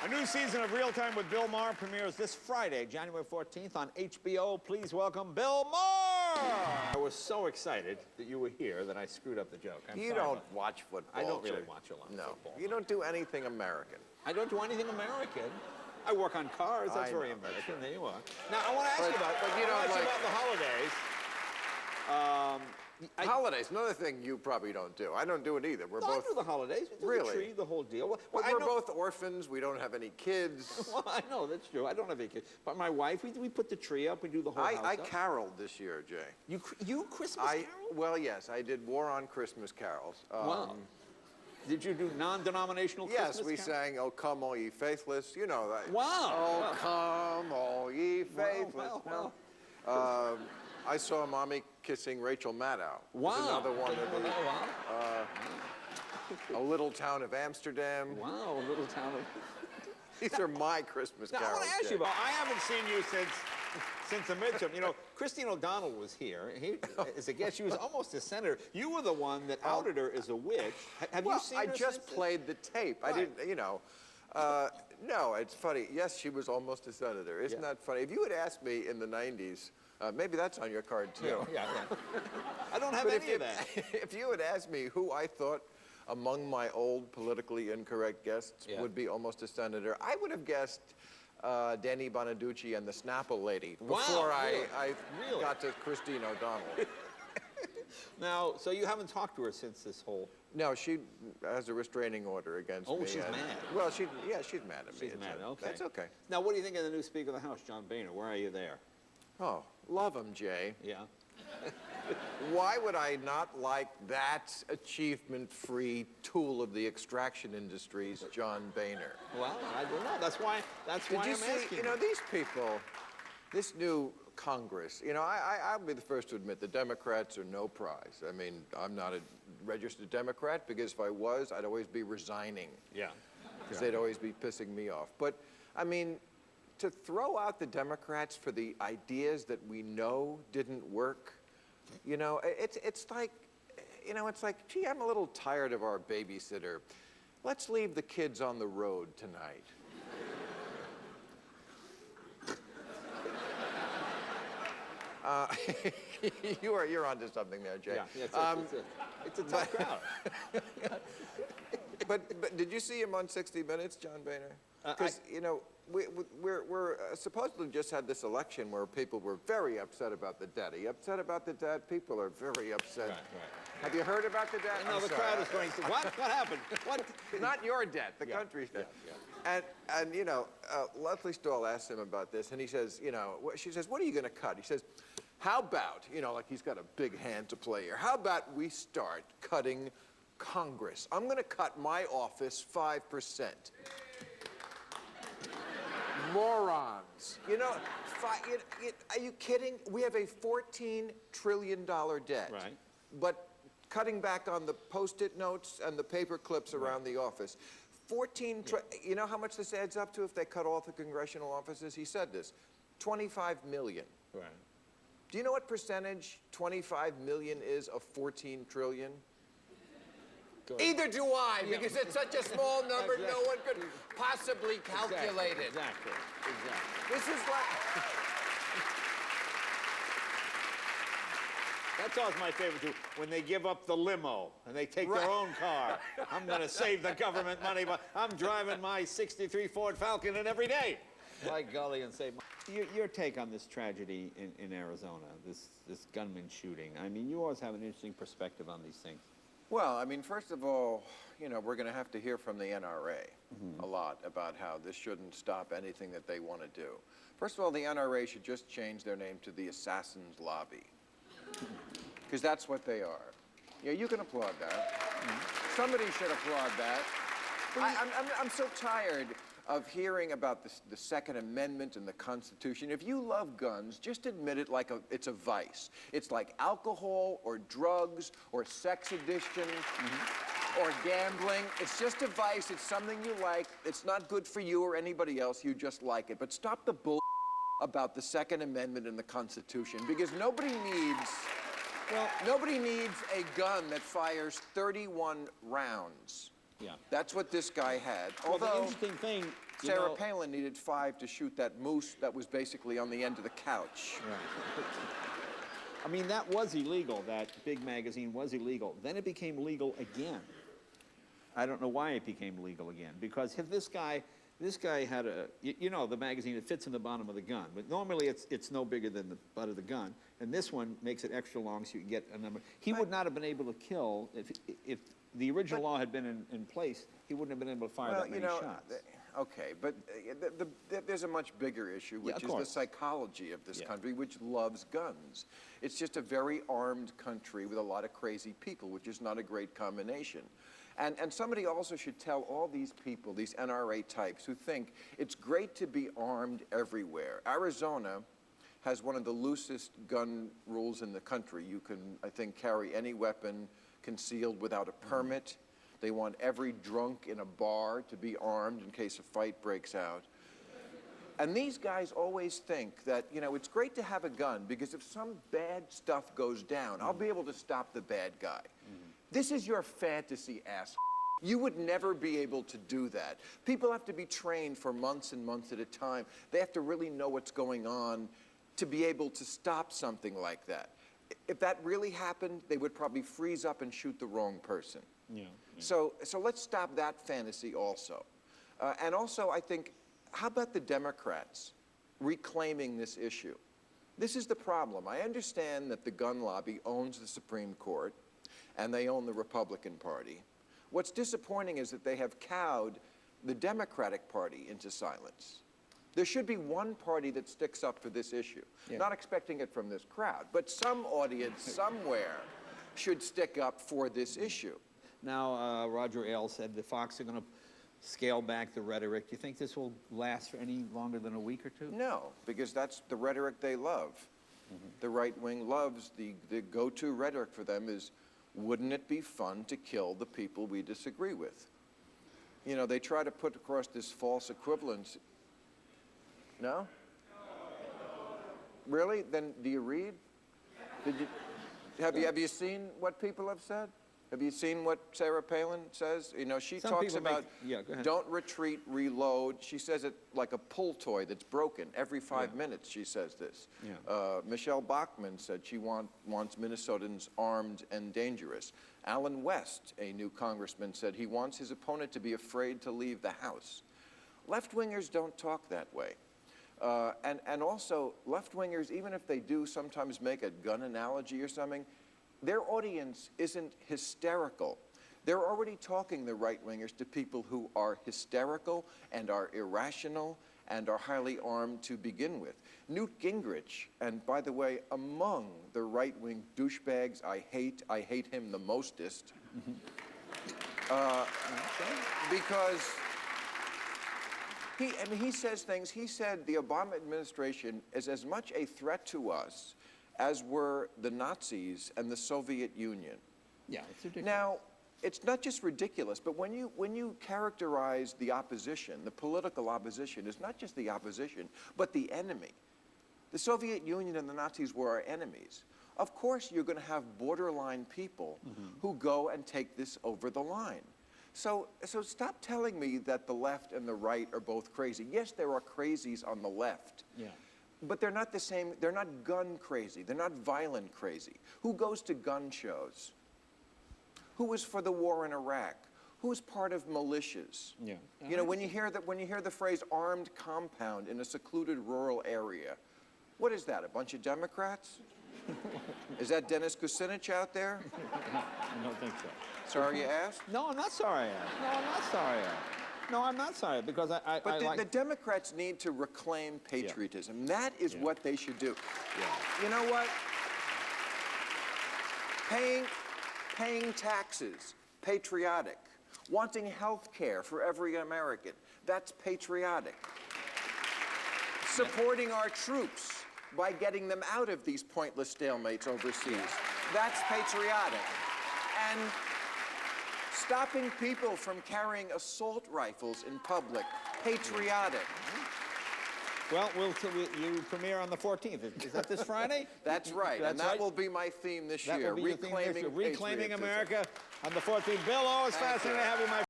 A new season of Real Time with Bill Maher premieres this Friday, January 14th on HBO. Please welcome Bill Maher! I was so excited that you were here that I screwed up the joke. You don't watch football. I don't really Jay. watch a lot of No, football. you don't do anything American. I don't do anything American. I work on cars. That's very American. There you are. Now, I want to ask you about, about the holidays. Holidays, another thing you probably don't do. I don't do it either. We're both. I do the holidays. We do the tree, the whole deal. Well, we're both orphans. We don't have any kids. Well, I know, that's true. I don't have any kids. But my wife, we put the tree up. We do the whole house I up. caroled this year, Jay. You Christmas carol? Well, yes. I did War on Christmas carols. Wow. Did you do non-denominational Christmas carols? Yes, we sang, "Oh, Come, All Ye Faithless." You know that. Wow. Oh, come, all ye faithless. Wow. I saw Mommy kissing Rachel Maddow. Wow. Another one. Wow. A Little Town of Amsterdam. Wow, a little town of... These are my Christmas carols. Now, I want to ask you about, I haven't seen you since the midterm. You know, Christine O'Donnell was here as a guest. She was almost a senator. You were the one that outed her as a witch. Have you seen her I just played the tape. Right. I didn't, you know. No, it's funny. Yes, she was almost a senator. Isn't that funny? If you had asked me in the 90s, maybe that's on your card, too. Yeah. I don't have any of that. If you had asked me who I thought among my old politically incorrect guests would be almost a senator, I would have guessed Danny Bonaducci and the Snapple lady before I got to Christine O'Donnell. Now, so you haven't talked to her since this whole... No, she has a restraining order against me. Oh, she's mad. Well, she's mad at me. She's mad, okay. That's okay. Now, what do you think of the new Speaker of the House, John Boehner? Where are you there? Oh, love him, Jay. Yeah. Why would I not like that achievement-free tool of the extraction industries, John Boehner? Well, I don't know. That's why I'm asking. You know, these people, this new Congress, you know, I'll be the first to admit the Democrats are no prize. I mean, I'm not a registered Democrat because if I was, I'd always be resigning. Yeah. Because they'd always be pissing me off. But, I mean, to throw out the Democrats for the ideas that we know didn't work, you know, it's like, you know, it's like, gee, I'm a little tired of our babysitter. Let's leave the kids on the road tonight. You're onto something there, Jay. Yeah, it's a tough crowd. But did you see him on 60 Minutes, John Boehner? Because, you know, we're supposedly just had this election where people were very upset about the debt. Are you upset about the debt? People are very upset. Right. Have you heard about the debt? No, the crowd is going, what? What happened? What? Not your debt, the country's debt. Yeah. And you know, Leslie Stahl asked him about this, and he says, you know, she says, what are you going to cut? He says, how about, you know, like he's got a big hand to play here, how about we start cutting Congress? I'm going to cut my office 5%. Morons. You know, are you kidding? We have a $14 trillion debt. Right. But cutting back on the Post-it notes and the paper clips around the office. You know how much this adds up to if they cut off the congressional offices? He said this, 25 million. Right. Do you know what percentage 25 million is of 14 trillion? Either do I, because it's such a small number, no one could possibly calculate it. Exactly. This is like... That's always my favorite, too, when they give up the limo and they take their own car. I'm going to save the government money, but I'm driving my '63 Ford Falcon in every day. By golly, and save your take on this tragedy in Arizona, this gunman shooting. I mean, you always have an interesting perspective on these things. Well, I mean, first of all, you know, we're going to have to hear from the NRA a lot about how this shouldn't stop anything that they want to do. First of all, the NRA should just change their name to the Assassin's Lobby, because that's what they are. Yeah, you can applaud that. Somebody should applaud that. I'm so tired of hearing about the Second Amendment and the Constitution. If you love guns, just admit it like it's a vice. It's like alcohol or drugs or sex addiction or gambling. It's just a vice. It's something you like. It's not good for you or anybody else. You just like it. But stop the bull about the Second Amendment and the Constitution, because nobody needs a gun that fires 31 rounds. Yeah. That's what this guy had. Well, the Although interesting thing, you Sarah know, Palin needed 5 to shoot that moose that was basically on the end of the couch. Right. I mean, that was illegal. That big magazine was illegal. Then it became legal again. I don't know why it became legal again. Because if this guy had a, you know, the magazine, it fits in the bottom of the gun. But normally it's no bigger than the butt of the gun. And this one makes it extra long so you can get a number. He would not have been able to kill, if the original law had been in place, he wouldn't have been able to fire that many shots. Okay, but there's a much bigger issue, which is the psychology of this country, which loves guns. It's just a very armed country with a lot of crazy people, which is not a great combination. And somebody also should tell all these people, these NRA types, who think it's great to be armed everywhere. Arizona has one of the loosest gun rules in the country. You can, I think, carry any weapon concealed without a permit. They want every drunk in a bar to be armed in case a fight breaks out. And these guys always think that, you know, it's great to have a gun because if some bad stuff goes down, I'll be able to stop the bad guy. This is your fantasy, ass. You would never be able to do that. People have to be trained for months and months at a time. They have to really know what's going on to be able to stop something like that. If that really happened, they would probably freeze up and shoot the wrong person. So let's stop that fantasy also. And also, I think, how about the Democrats reclaiming this issue? This is the problem. I understand that the gun lobby owns the Supreme Court, and they own the Republican Party. What's disappointing is that they have cowed the Democratic Party into silence. There should be one party that sticks up for this issue. Not expecting it from this crowd, but some audience somewhere should stick up for this issue. Now, Roger Ailes said the Fox are going to scale back the rhetoric. Do you think this will last for any longer than a week or two? No, because that's the rhetoric they love. The right wing loves, the go-to rhetoric for them is, wouldn't it be fun to kill the people we disagree with? You know, they try to put across this false equivalence. No? Really? Then do you read? Have you seen what people have said? Have you seen what Sarah Palin says? You know, she talks about don't retreat, reload. She says it like a pull toy that's broken. Every 5 minutes she says this. Michelle Bachmann said she wants Minnesotans armed and dangerous. Alan West, a new congressman, said he wants his opponent to be afraid to leave the House. Left-wingers don't talk that way. And also, left-wingers, even if they do sometimes make a gun analogy or something, their audience isn't hysterical. They're already talking, the right-wingers, to people who are hysterical and are irrational and are highly armed to begin with. Newt Gingrich, and by the way, among the right-wing douchebags I hate him the mostest, because he says things. He said the Obama administration is as much a threat to us as were the Nazis and the Soviet Union. Yeah, it's ridiculous. Now, it's not just ridiculous, but when you characterize the opposition, the political opposition, is not just the opposition, but the enemy. The Soviet Union and the Nazis were our enemies. Of course, you're going to have borderline people who go and take this over the line. So stop telling me that the left and the right are both crazy. Yes, there are crazies on the left. But they're not the same. They're not gun crazy. They're not violent crazy. Who goes to gun shows? Who is for the war in Iraq? Who's part of militias? You know, when you hear the phrase armed compound in a secluded rural area, what is that? A bunch of Democrats? Is that Dennis Kucinich out there? I don't think so. Sorry you asked? No, I'm not sorry. No, I'm not sorry. No, I'm not sorry, because But the Democrats need to reclaim patriotism. That is what they should do. You know what? Paying taxes, patriotic. Wanting health care for every American, that's patriotic. Supporting our troops by getting them out of these pointless stalemates overseas, that's patriotic. And stopping people from carrying assault rifles in public, patriotic. Well, you premiere on the 14th. Is that this Friday? That's right, and that will be my theme this year, Reclaiming America on the 14th. Bill, always fascinating to have you, my